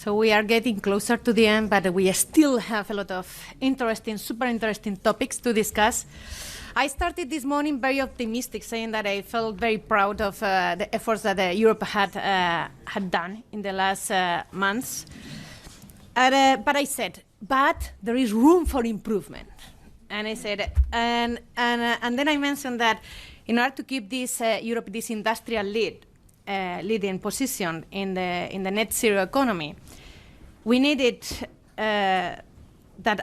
So we are getting closer to the end, but we still have a lot of interesting, super interesting topics to discuss. I started this morning very optimistic, saying that I felt very proud of the efforts that Europe had done in the last months. But I said, but there is room for improvement. And I said, and then I mentioned that in order to keep this Europe, this industrial leading position in the net zero economy, we needed that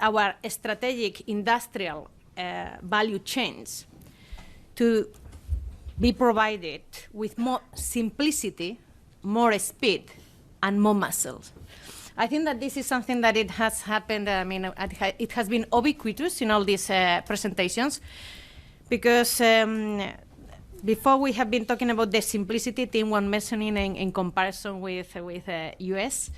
our strategic industrial value chains to be provided with more simplicity, more speed, and more muscles. I think that this is something that it has happened, it has been ubiquitous in all these presentations, because before we have been talking about the simplicity, Tim was mentioning in comparison with US.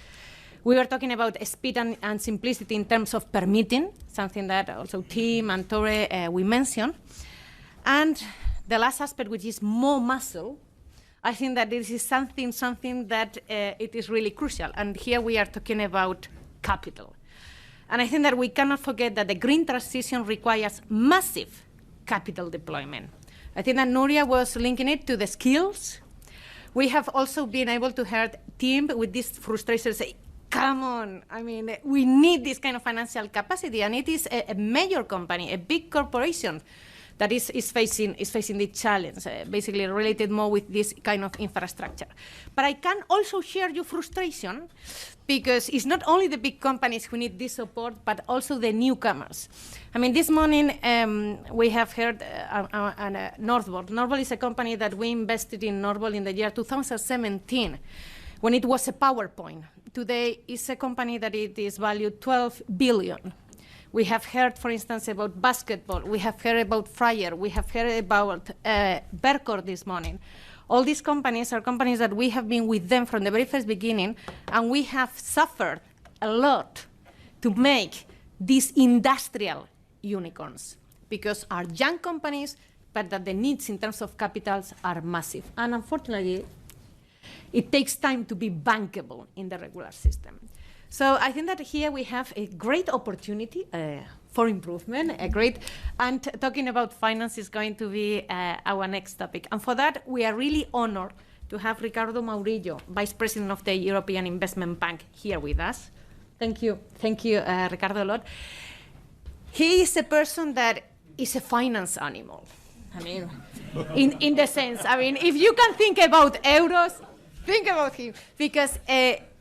We were talking about speed and simplicity in terms of permitting, something that also Tim and Tore, we mentioned. And the last aspect, which is more muscle, I think that this is something that it is really crucial. And here we are talking about capital. And I think that we cannot forget that the green transition requires massive capital deployment. I think that Nuria was linking it to the skills. We have also been able to hear Tim with this frustration say, come on, we need this kind of financial capacity, and it is a major company, a big corporation that is facing the challenge, basically related more with this kind of infrastructure. But I can also share your frustration, because it's not only the big companies who need this support, but also the newcomers. This morning we have heard Northvolt. Northvolt is a company that we invested in Northvolt in the year 2017, when it was a PowerPoint. Today, it's a company that it is valued 12 billion. We have heard, for instance, about basketball. We have heard about Fryer. We have heard about Verkor this morning. All these companies are companies that we have been with them from the very first beginning, and we have suffered a lot to make these industrial unicorns, because are young companies, but that the needs in terms of capitals are massive. And unfortunately, it takes time to be bankable in the regular system. So I think that here we have a great opportunity for improvement, and talking about finance is going to be our next topic. And for that, we are really honored to have Ricardo Mourinho, Vice President of the European Investment Bank, here with us. Thank you, Ricardo, a lot. He is a person that is a finance animal. In the sense, if you can think about euros, think about him, because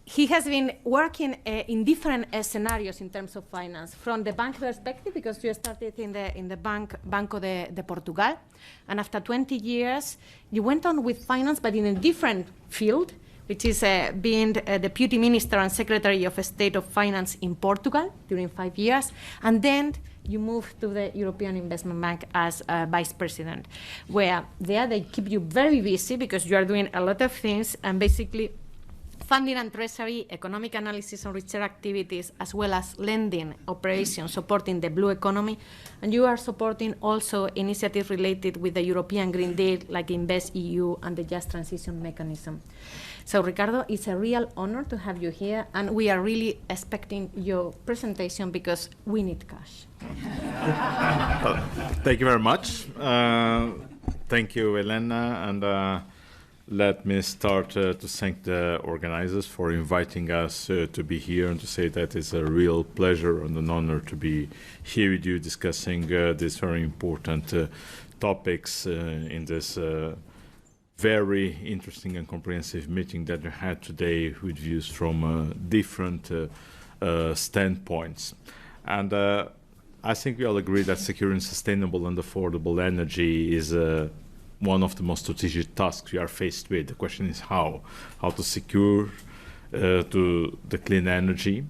he has been working in different scenarios in terms of finance, from the bank perspective, because you started in the Banco de Portugal, and after 20 years, you went on with finance, but in a different field, which is being Deputy Minister and Secretary of State of Finance in Portugal during 5 years, and then you moved to the European Investment Bank as Vice President, where there they keep you very busy because you are doing a lot of things, and basically funding and treasury, economic analysis and research activities, as well as lending operations supporting the blue economy. And you are supporting also initiatives related with the European Green Deal, like Invest EU and the Just Transition Mechanism. So Ricardo, it's a real honor to have you here, and we are really expecting your presentation because we need cash. Thank you very much. Thank you, Elena, and let me start to thank the organizers for inviting us to be here, and to say that it's a real pleasure and an honor to be here with you discussing these very important topics in this very interesting and comprehensive meeting that we had today, with views from different standpoints. And I think we all agree that securing sustainable and affordable energy is one of the most strategic tasks we are faced with. The question is how to secure to the clean energy.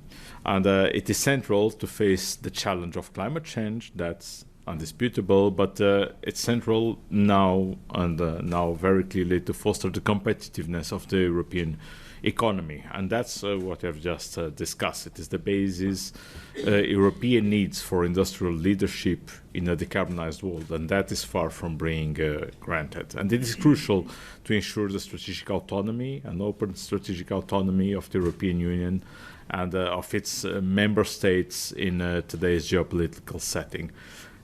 And it is central to face the challenge of climate change. That's undisputable, but it's central now, and now very clearly, to foster the competitiveness of the European economy. And that's what I've just discussed. It is the basis European needs for industrial leadership in a decarbonized world, and that is far from being granted. And it is crucial to ensure the strategic autonomy and open strategic autonomy of the European Union and of its member states in today's geopolitical setting.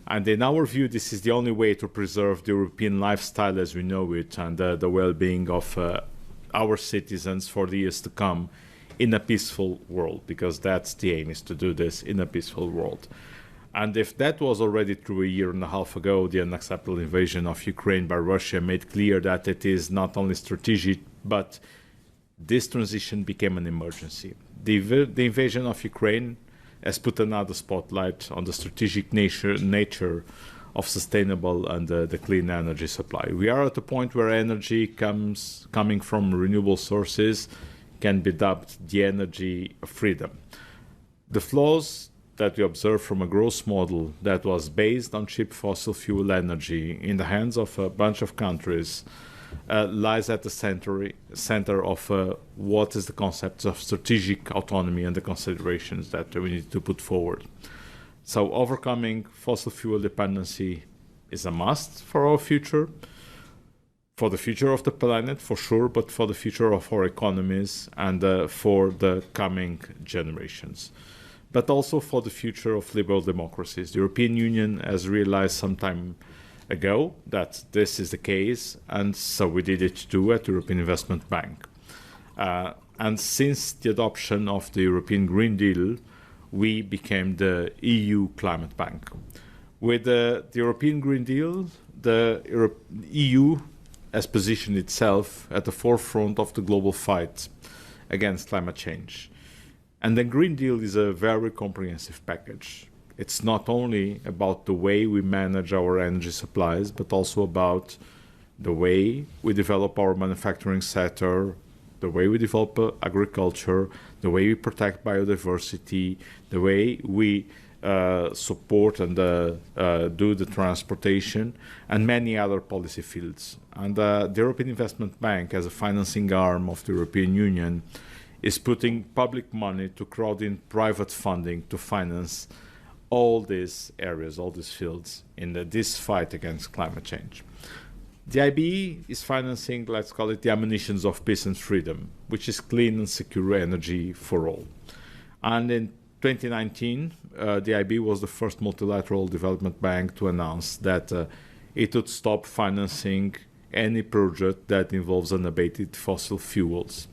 And in our view, this is the only way to preserve the European lifestyle as we know it and the well-being of our citizens for the years to come in a peaceful world, because that's the aim, is to do this in a peaceful world. And if that was already true a year and a half ago, the unacceptable invasion of Ukraine by Russia made clear that it is not only strategic, but this transition became an emergency. The invasion of Ukraine has put another spotlight on the strategic nature of sustainable and the clean energy supply. We are at a point where energy coming from renewable sources can be dubbed the energy of freedom. The flaws that we observe from a growth model that was based on cheap fossil fuel energy in the hands of a bunch of countries lies at the center of what is the concept of strategic autonomy and the considerations that we need to put forward. So overcoming fossil fuel dependency is a must for our future, for the future of the planet, for sure, but for the future of our economies and for the coming generations. But also for the future of liberal democracies. The European Union has realized some time ago that this is the case, and so we did it too at the European Investment Bank. And since the adoption of the European Green Deal, we became the EU Climate Bank. With the European Green Deal, the EU has positioned itself at the forefront of the global fight against climate change. And the Green Deal is a very comprehensive package. It's not only about the way we manage our energy supplies, but also about the way we develop our manufacturing sector, the way we develop agriculture, the way we protect biodiversity, the way we support and do the transportation, and many other policy fields. And the European Investment Bank, as a financing arm of the European Union, is putting public money to crowd in private funding to finance all these areas, all these fields in this fight against climate change. The IBE is financing, let's call it, the ammunitions of peace and freedom, which is clean and secure energy for all. And in 2019, the IBE was the first multilateral development bank to announce that it would stop financing any project that involves unabated fossil fuels.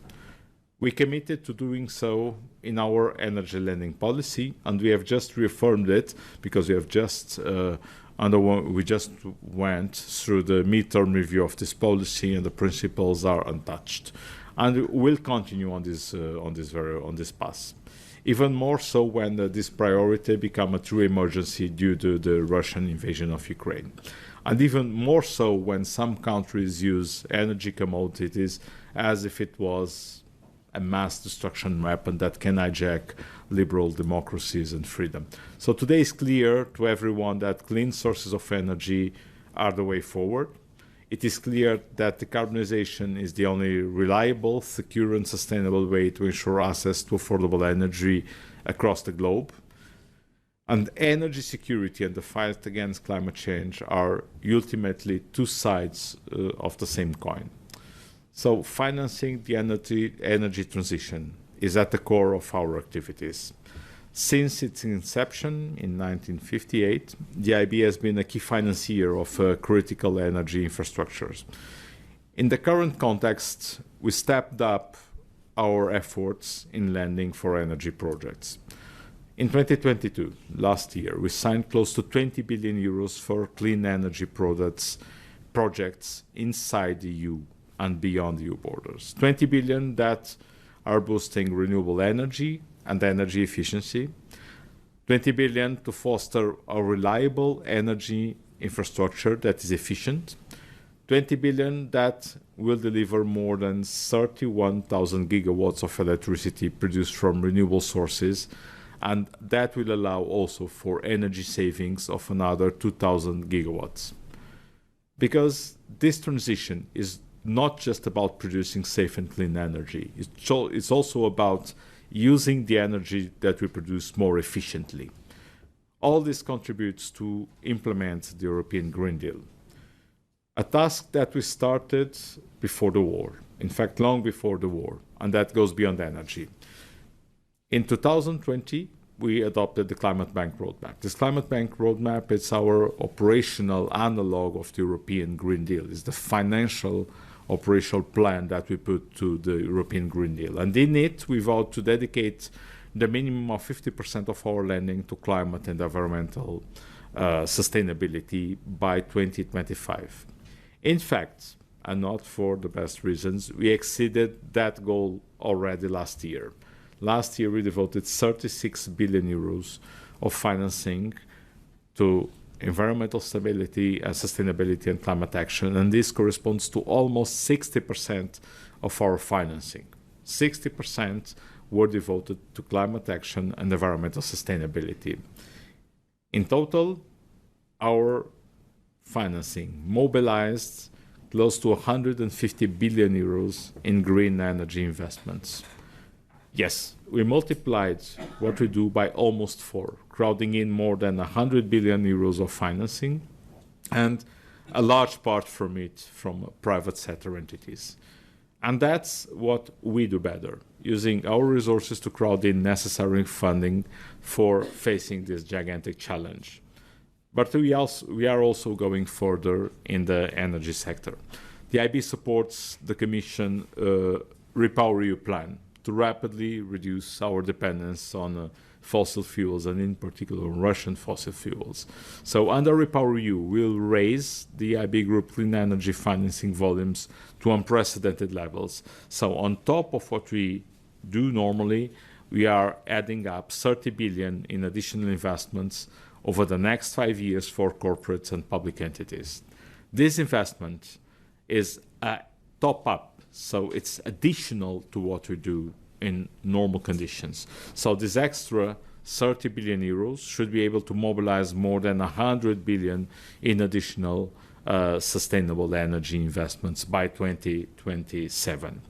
We committed to doing so in our energy lending policy, and we have just reaffirmed it because we have just we just went through the midterm review of this policy, and the principles are untouched, and we'll continue on this path. Even more so when this priority become a true emergency due to the Russian invasion of Ukraine, and even more so when some countries use energy commodities as if it was a mass destruction weapon that can hijack liberal democracies and freedom. So today is clear to everyone that clean sources of energy are the way forward. It is clear that decarbonization is the only reliable, secure and sustainable way to ensure access to affordable energy across the globe. And energy security and the fight against climate change are ultimately two sides of the same coin. So financing the energy transition is at the core of our activities. Since its inception in 1958, the IB has been a key financier of critical energy infrastructures. In the current context, we stepped up our efforts in lending for energy projects. In 2022, last year, we signed close to 20 billion euros for clean energy projects inside the EU and beyond EU borders. 20 billion that are boosting renewable energy and energy efficiency. 20 billion to foster a reliable energy infrastructure that is efficient. 20 billion that will deliver more than 31,000 gigawatts of electricity produced from renewable sources, and that will allow also for energy savings of another 2,000 gigawatts. Because this transition is not just about producing safe and clean energy. It's also about using the energy that we produce more efficiently. All this contributes to implement the European Green Deal, a task that we started before the war, in fact, long before the war, and that goes beyond energy. In 2020, we adopted the Climate Bank Roadmap. This Climate Bank Roadmap is our operational analog of the European Green Deal. It's the financial operational plan that we put to the European Green Deal. And in it, we vowed to dedicate the minimum of 50% of our lending to climate and environmental sustainability by 2025. In fact, and not for the best reasons, we exceeded that goal already last year. Last year, we devoted 36 billion euros of financing to environmental stability and sustainability and climate action, and this corresponds to almost 60% of our financing. 60% were devoted to climate action and environmental sustainability. In total, our financing mobilized close to 150 billion euros in green energy investments. Yes, we multiplied what we do by almost 4, crowding in more than 100 billion euros of financing, and a large part from it from private sector entities. And that's what we do better, using our resources to crowd in necessary funding for facing this gigantic challenge. But we are also going further in the energy sector. The IB supports the Commission REPowerEU plan to rapidly reduce our dependence on fossil fuels, and in particular Russian fossil fuels. So under REPowerEU, we'll raise the IB Group clean energy financing volumes to unprecedented levels. So on top of what we do normally, we are adding up 30 billion in additional investments over the next 5 years for corporates and public entities. This investment is a top-up, so it's additional to what we do in normal conditions. So this extra 30 billion euros should be able to mobilize more than 100 billion in additional sustainable energy investments by 2027.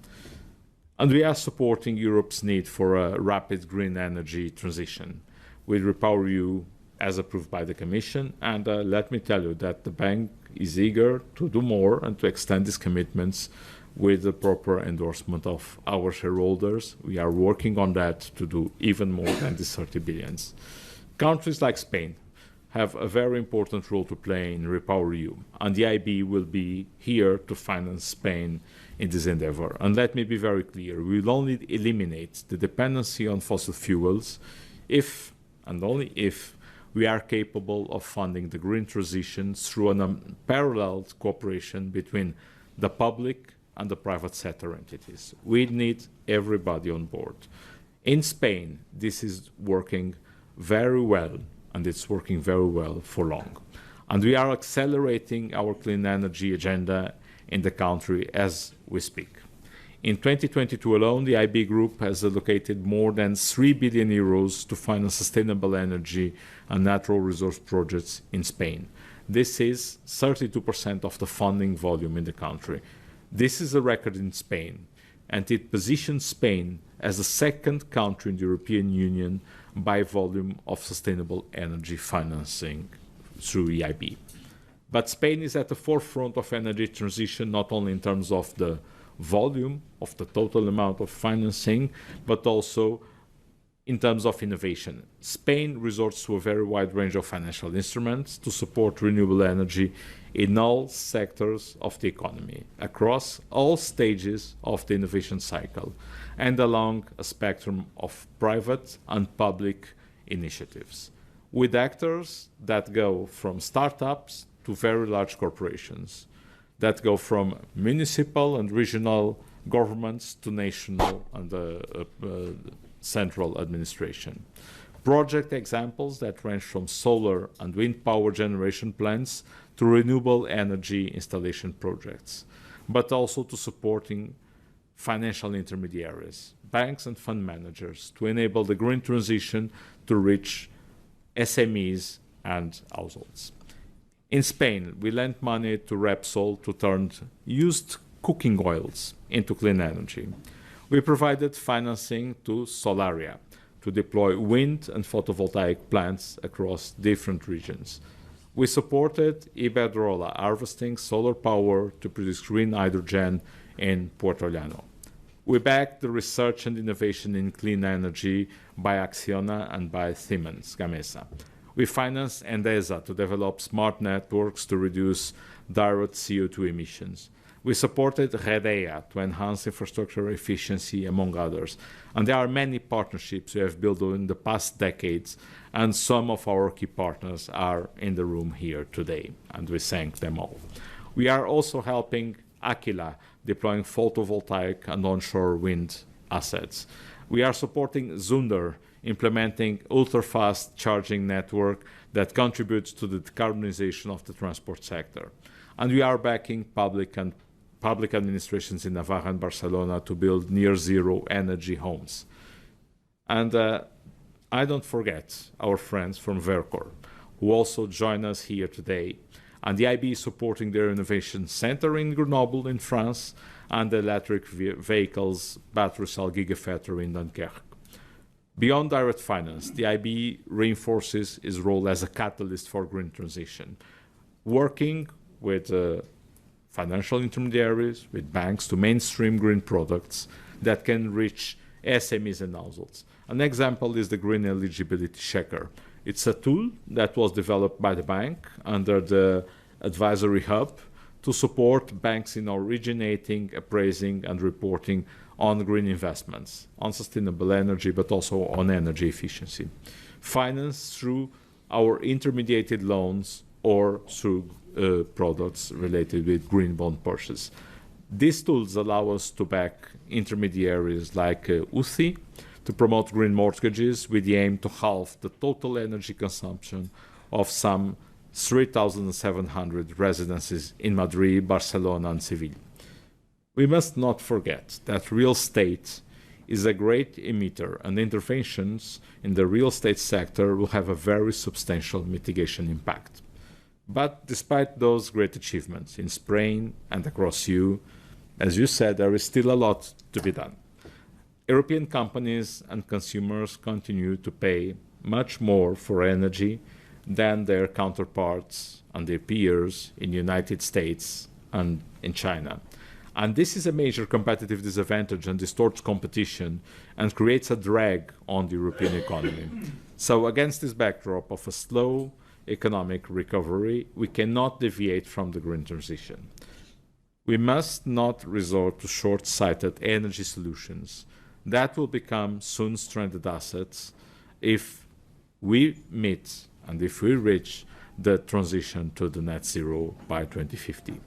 And we are supporting Europe's need for a rapid green energy transition with REPowerEU as approved by the Commission. And let me tell you that the bank is eager to do more and to extend these commitments with the proper endorsement of our shareholders. We are working on that to do even more than the 30 billions. Countries like Spain have a very important role to play in REPowerEU, and the IB will be here to finance Spain in this endeavor. And let me be very clear, we will only eliminate the dependency on fossil fuels if, and only if, we are capable of funding the green transition through an unparalleled cooperation between the public and the private sector entities. We need everybody on board. In Spain, this is working very well, and it's working very well for long. And we are accelerating our clean energy agenda in the country as we speak. In 2022 alone, the IB Group has allocated more than 3 billion euros to finance sustainable energy and natural resource projects in Spain. This is 32% of the funding volume in the country. This is a record in Spain, and it positions Spain as the second country in the European Union by volume of sustainable energy financing through EIB. But Spain is at the forefront of energy transition, not only in terms of the volume of the total amount of financing, but also in terms of innovation. Spain resorts to a very wide range of financial instruments to support renewable energy in all sectors of the economy, across all stages of the innovation cycle, and along a spectrum of private and public initiatives, with actors that go from startups to very large corporations, that go from municipal and regional governments to national and central administration. Project examples that range from solar and wind power generation plants to renewable energy installation projects, but also to supporting financial intermediaries, banks and fund managers, to enable the green transition to reach SMEs and households. In Spain, we lent money to Repsol to turn used cooking oils into clean energy. We provided financing to Solaria to deploy wind and photovoltaic plants across different regions. We supported Iberdrola harvesting solar power to produce green hydrogen in Puerto Llano. We backed the research and innovation in clean energy by Acciona and by Siemens Gamesa. We financed Endesa to develop smart networks to reduce direct CO2 emissions. We supported Redea to enhance infrastructure efficiency, among others. And there are many partnerships we have built in the past decades, and some of our key partners are in the room here today, and we thank them all. We are also helping Aquila deploying photovoltaic and onshore wind assets. We are supporting Zunder implementing ultra-fast charging network that contributes to the decarbonization of the transport sector. And we are backing public administrations in Navarra and Barcelona to build near-zero energy homes. And I don't forget our friends from Vercor, who also join us here today. And the IB is supporting their innovation center in Grenoble in France and the electric vehicles battery cell gigafactory in Dunkirk. Beyond direct finance, the IB reinforces its role as a catalyst for green transition, working with financial intermediaries, with banks to mainstream green products that can reach SMEs and households. An example is the Green Eligibility Checker. It's a tool that was developed by the bank under the advisory hub to support banks in originating, appraising, and reporting on green investments, on sustainable energy, but also on energy efficiency. Finance through our intermediated loans or through products related with green bond purchase. These tools allow us to back intermediaries like UCI to promote green mortgages with the aim to halve the total energy consumption of some 3,700 residences in Madrid, Barcelona, and Seville. We must not forget that real estate is a great emitter, and interventions in the real estate sector will have a very substantial mitigation impact. But despite those great achievements in Spain and across EU, as you said, there is still a lot to be done. European companies and consumers continue to pay much more for energy than their counterparts and their peers in the United States and in China. And this is a major competitive disadvantage and distorts competition and creates a drag on the European economy. So against this backdrop of a slow economic recovery, we cannot deviate from the green transition. We must not resort to short-sighted energy solutions that will become soon stranded assets if we meet and if we reach the transition to the net zero by 2050.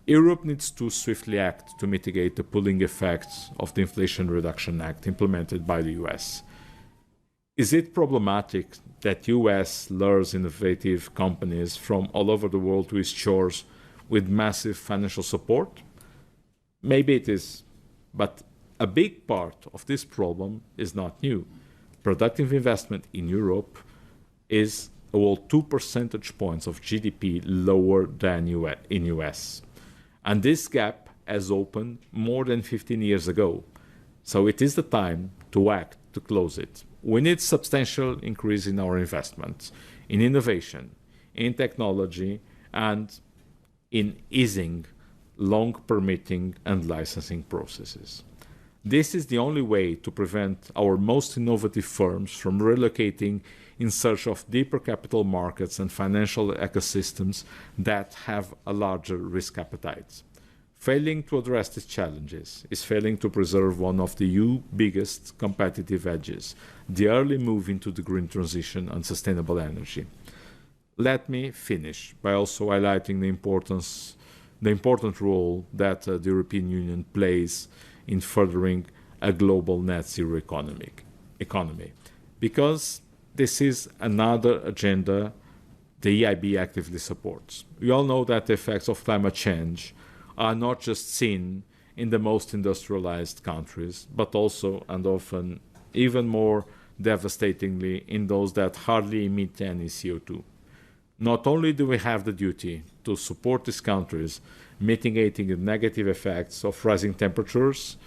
Europe needs to swiftly act to mitigate the pulling effects of the Inflation Reduction Act implemented by the US. Is it problematic that US lures innovative companies from all over the world to its shores with massive financial support? Maybe it is, but a big part of this problem is not new. Productive investment in Europe is about 2 percentage points of GDP lower than in US. And this gap has opened more than 15 years ago. So it is the time to act to close it. We need substantial increase in our investments, in innovation, in technology, and in easing long permitting and licensing processes. This is the only way to prevent our most innovative firms from relocating in search of deeper capital markets and financial ecosystems that have a larger risk appetite. Failing to address these challenges is failing to preserve one of the EU's biggest competitive edges, the early move into the green transition and sustainable energy. Let me finish by also highlighting the important role that the European Union plays in furthering a global net zero economy. Because this is another agenda the EIB actively supports. We all know that the effects of climate change are not just seen in the most industrialized countries, but also and often even more devastatingly in those that hardly emit any CO2. Not only do we have the duty to support these countries, mitigating the negative effects of rising temperatures,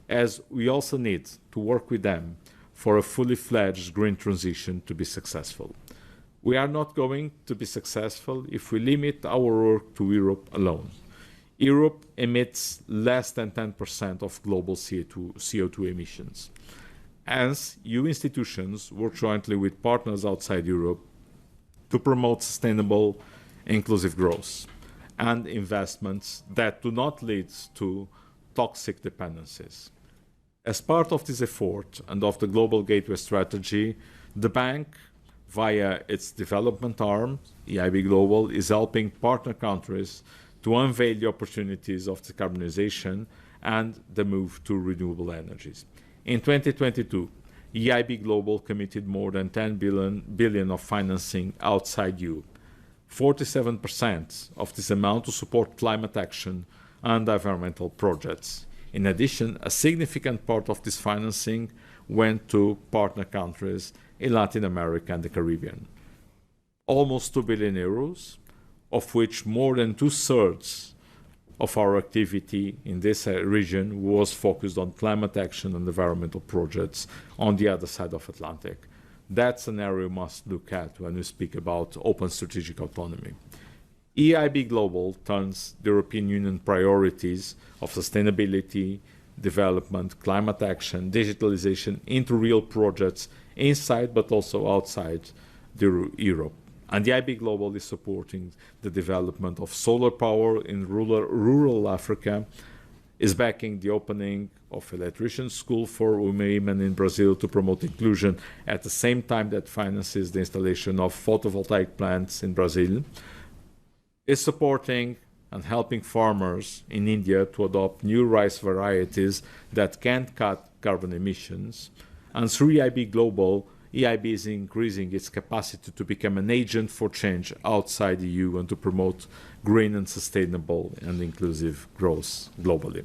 as we also need to work with them for a fully fledged green transition to be successful. We are not going to be successful if we limit our work to Europe alone. Europe emits less than 10% of global CO2 emissions. Hence, EU institutions work jointly with partners outside Europe to promote sustainable, inclusive growth and investments that do not lead to toxic dependencies. As part of this effort and of the Global Gateway Strategy, the bank, via its development arm, EIB Global, is helping partner countries to unveil the opportunities of decarbonization and the move to renewable energies. In 2022, EIB Global committed more than 10 billion of financing outside EU, 47% of this amount to support climate action and environmental projects. In addition, a significant part of this financing went to partner countries in Latin America and the Caribbean. Almost 2 billion euros, of which more than two-thirds of our activity in this region was focused on climate action and environmental projects on the other side of Atlantic. That's an area we must look at when we speak about open strategic autonomy. EIB Global turns the European Union priorities of sustainability, development, climate action, digitalization into real projects inside but also outside Europe. And the EIB Global is supporting the development of solar power in rural Africa, is backing the opening of electrician school for women in Brazil to promote inclusion at the same time that finances the installation of photovoltaic plants in Brazil, is supporting and helping farmers in India to adopt new rice varieties that can cut carbon emissions. And through EIB Global, EIB is increasing its capacity to become an agent for change outside the EU and to promote green and sustainable and inclusive growth globally.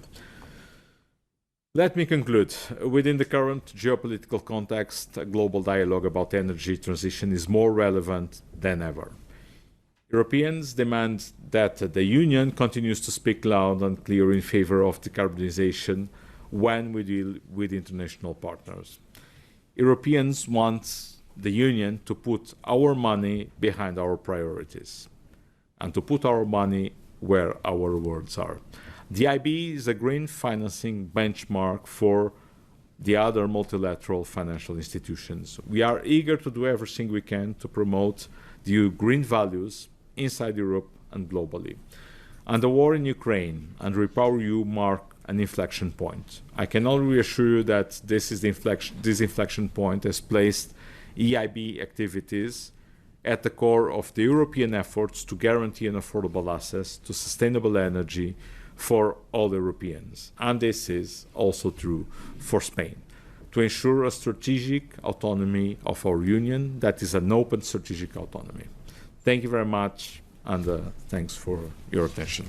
Let me conclude. Within the current geopolitical context, a global dialogue about energy transition is more relevant than ever. Europeans demand that the Union continues to speak loud and clear in favor of decarbonization when we deal with international partners. Europeans want the Union to put our money behind our priorities and to put our money where our words are. The IB is a green financing benchmark for the other multilateral financial institutions. We are eager to do everything we can to promote the green values inside Europe and globally. And the war in Ukraine and Repower EU mark an inflection point. I can only reassure you that this inflection point has placed EIB activities at the core of the European efforts to guarantee an affordable access to sustainable energy for all Europeans. And this is also true for Spain, to ensure a strategic autonomy of our union that is an open strategic autonomy. Thank you very much, and thanks for your attention.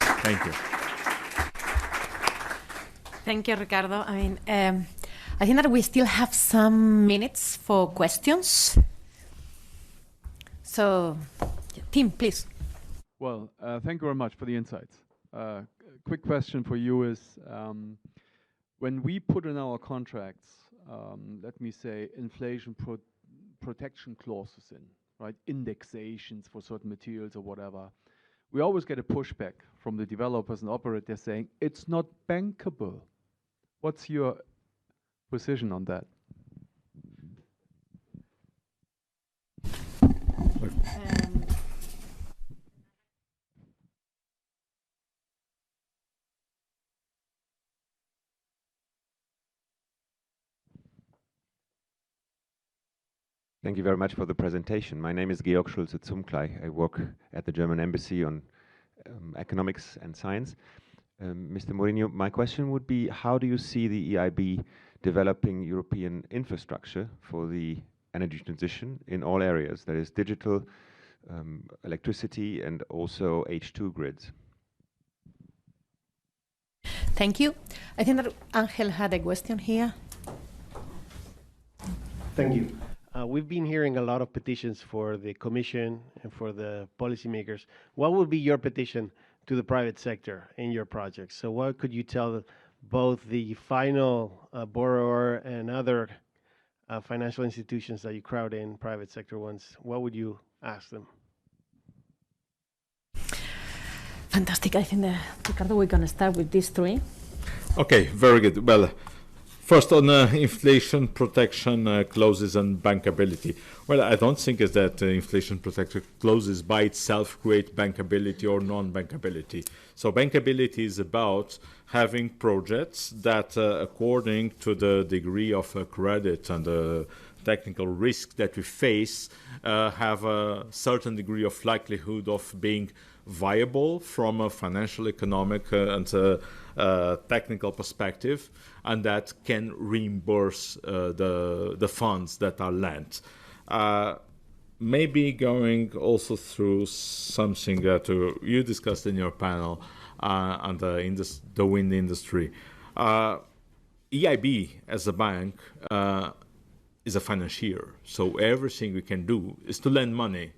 Thank you. Thank you, Ricardo. I think that we still have some minutes for questions. So, Tim, please. Well, thank you very much for the insights. Quick question for you is, when we put in our contracts, let me say, inflation protection clauses in, right, indexations for certain materials or whatever, we always get a pushback from the developers and operators saying, it's not bankable. What's your position on that? Thank you very much for the presentation. My name is Georg Schulze-Zumklei. I work at the German Embassy on economics and science. Mr. Mourinho, my question would be, how do you see the EIB developing European infrastructure for the energy transition in all areas, that is digital, electricity, and also H2 grids? Thank you. I think that Angel had a question here. Thank you. we've been hearing a lot of petitions for the Commission and for the policymakers. What would be your petition to the private sector in your projects? So what could you tell both the final borrower and other financial institutions that you crowd in, private sector ones? What would you ask them? Fantastic. I think that, Ricardo, we're going to start with these three. Okay, very good. Well, first on inflation protection clauses and bankability. Well, I don't think is that inflation protection clauses by itself create bankability or non-bankability. So bankability is about having projects that, according to the degree of credit and the technical risk that we face, have a certain degree of likelihood of being viable from a financial, economic, and technical perspective, and that can reimburse the funds that are lent. Maybe going also through something that you discussed in your panel on the wind industry. EIB as a bank is a financier, so everything we can do is to lend money.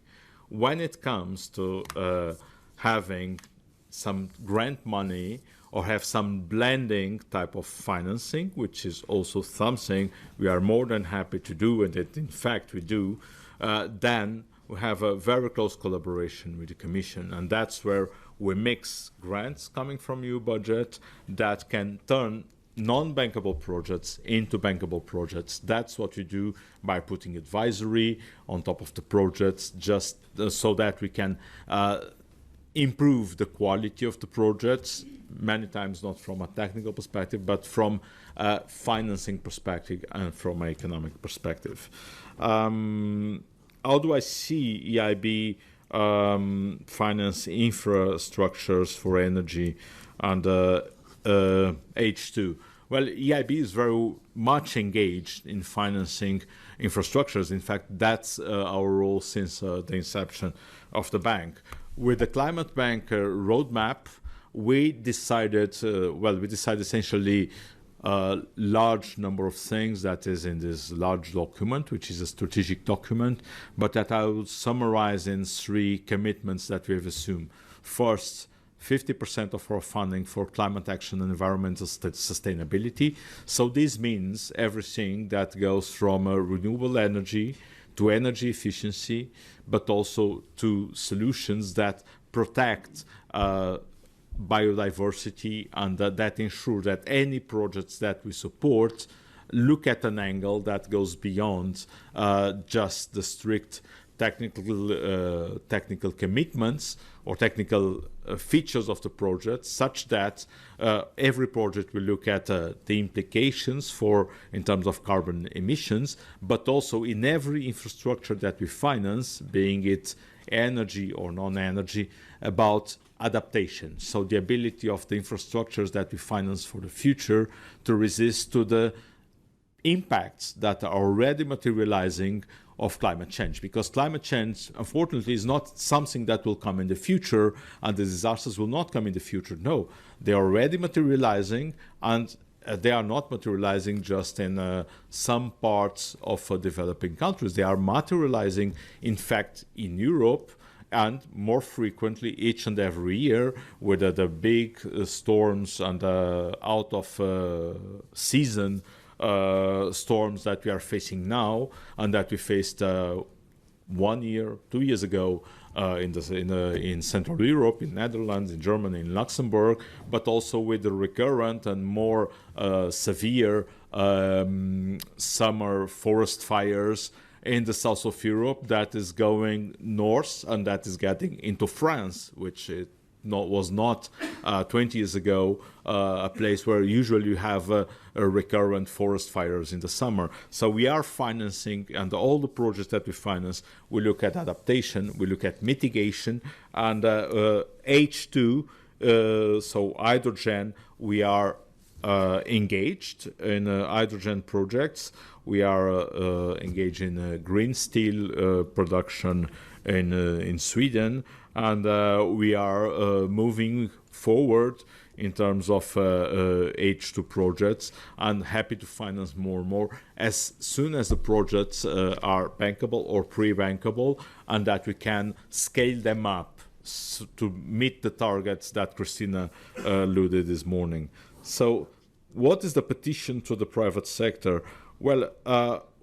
When it comes to having some grant money or have some blending type of financing, which is also something we are more than happy to do, and that in fact we do, then we have a very close collaboration with the Commission, and that's where we mix grants coming from EU budget that can turn non-bankable projects into bankable projects. That's what we do by putting advisory on top of the projects, just so that we can improve the quality of the projects, many times not from a technical perspective, but from a financing perspective and from an economic perspective. How do I see EIB finance infrastructures for energy and H2? Well, EIB is very much engaged in financing infrastructures. In fact, that's our role since the inception of the bank. With the Climate Bank roadmap, we decided essentially a large number of things that is in this large document, which is a strategic document, but that I would summarize in three commitments that we have assumed. First, 50% of our funding for climate action and environmental sustainability. So this means everything that goes from renewable energy to energy efficiency, but also to solutions that protect biodiversity and that ensure that any projects that we support look at an angle that goes beyond just the strict technical commitments or technical features of the project, such that every project will look at the implications in terms of carbon emissions, but also in every infrastructure that we finance, being it energy or non-energy, about adaptation. So the ability of the infrastructures that we finance for the future to resist to the impacts that are already materializing of climate change, because climate change, unfortunately, is not something that will come in the future and the disasters will not come in the future. No, they are already materializing, and they are not materializing just in some parts of developing countries. They are materializing, in fact, in Europe, and more frequently each and every year with the big storms and out of season storms that we are facing now and that we faced 1 year, 2 years ago in Central Europe, in Netherlands, in Germany, in Luxembourg, but also with the recurrent and more severe summer forest fires in the south of Europe that is going north and that is getting into France, which was not 20 years ago a place where usually you have recurrent forest fires in the summer. So we are financing, and all the projects that we finance, we look at adaptation, we look at mitigation, and H2, so hydrogen, we are engaged in hydrogen projects. We are engaged in green steel production in Sweden, and we are moving forward in terms of H2 projects, and happy to finance more and more as soon as the projects are bankable or pre-bankable, and that we can scale them up to meet the targets that Christina alluded this morning. So what is the petition to the private sector? Well,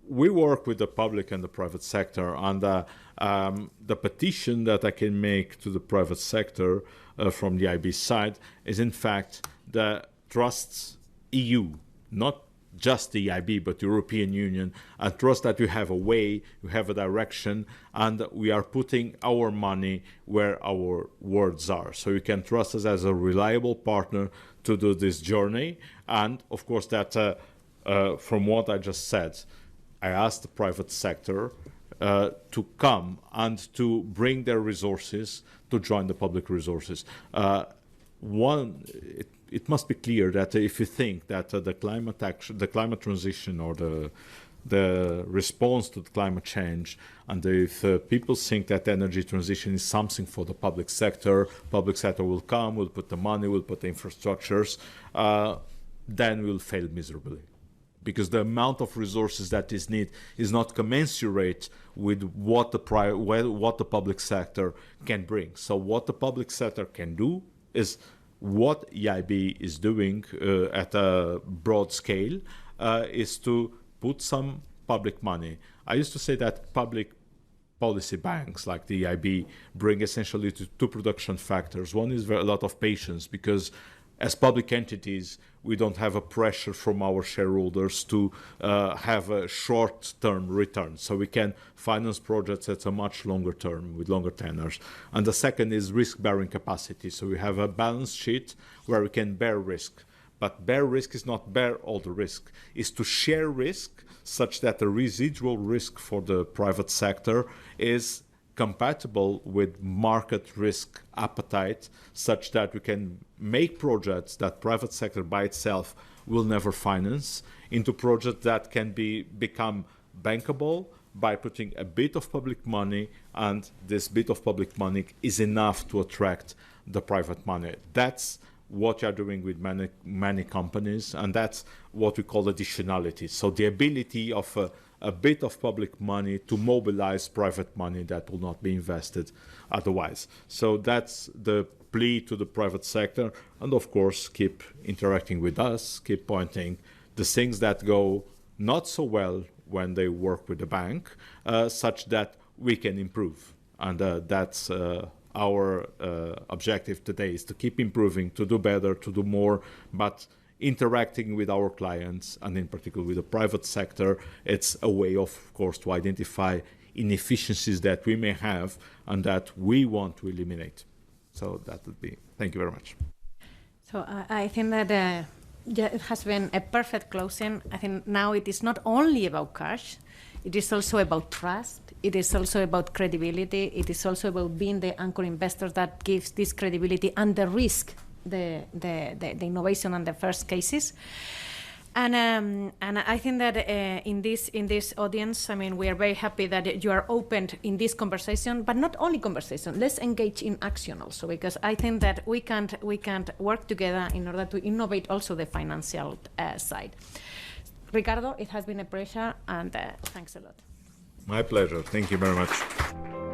we work with the public and the private sector, and the petition that I can make to the private sector from the IB side is in fact the trusts EU, not just the EIB, but European Union, and trust that we have a way, we have a direction, and we are putting our money where our words are. So you can trust us as a reliable partner to do this journey. And of course that from what I just said, I asked the private sector to come and to bring their resources to join the public resources. It must be clear that if you think that the climate action, the climate transition, or the response to the climate change, and if people think that energy transition is something for the public sector will come, will put the money, will put the infrastructures, then we'll fail miserably. Because the amount of resources that is needed is not commensurate with what the public sector can bring. So what the public sector can do is what EIB is doing at a broad scale is to put some public money. I used to say that public policy banks like the EIB bring essentially two production factors. One is a lot of patience, because as public entities, we don't have a pressure from our shareholders to have a short-term return. So we can finance projects at a much longer term, with longer tenors. And the second is risk-bearing capacity. So we have a balance sheet where we can bear risk. But bear risk is not bear all the risk. It's to share risk such that the residual risk for the private sector is compatible with market risk appetite, such that we can make projects that private sector by itself will never finance into projects that can become bankable by putting a bit of public money, and this bit of public money is enough to attract the private money. That's what you're doing with many companies, and that's what we call additionality. So the ability of a bit of public money to mobilize private money that will not be invested otherwise. So that's the plea to the private sector, and of course keep interacting with us, keep pointing the things that go not so well when they work with the bank, such that we can improve. And that's our objective today, is to keep improving, to do better, to do more, but interacting with our clients, and in particular with the private sector, it's a way, of course, to identify inefficiencies that we may have and that we want to eliminate. So that would be, thank you very much. So I think that it has been a perfect closing. I think now it is not only about cash, it is also about trust. It is also about credibility. It is also about being the anchor investor that gives this credibility and the risk, the innovation and the first cases. And I think that in this audience, I mean, we are very happy that you are open in this conversation, but not only conversation. Let's engage in action also, because I think that we can't work together in order to innovate also the financial side. Ricardo, it has been a pleasure, and thanks a lot. My pleasure. Thank you very much.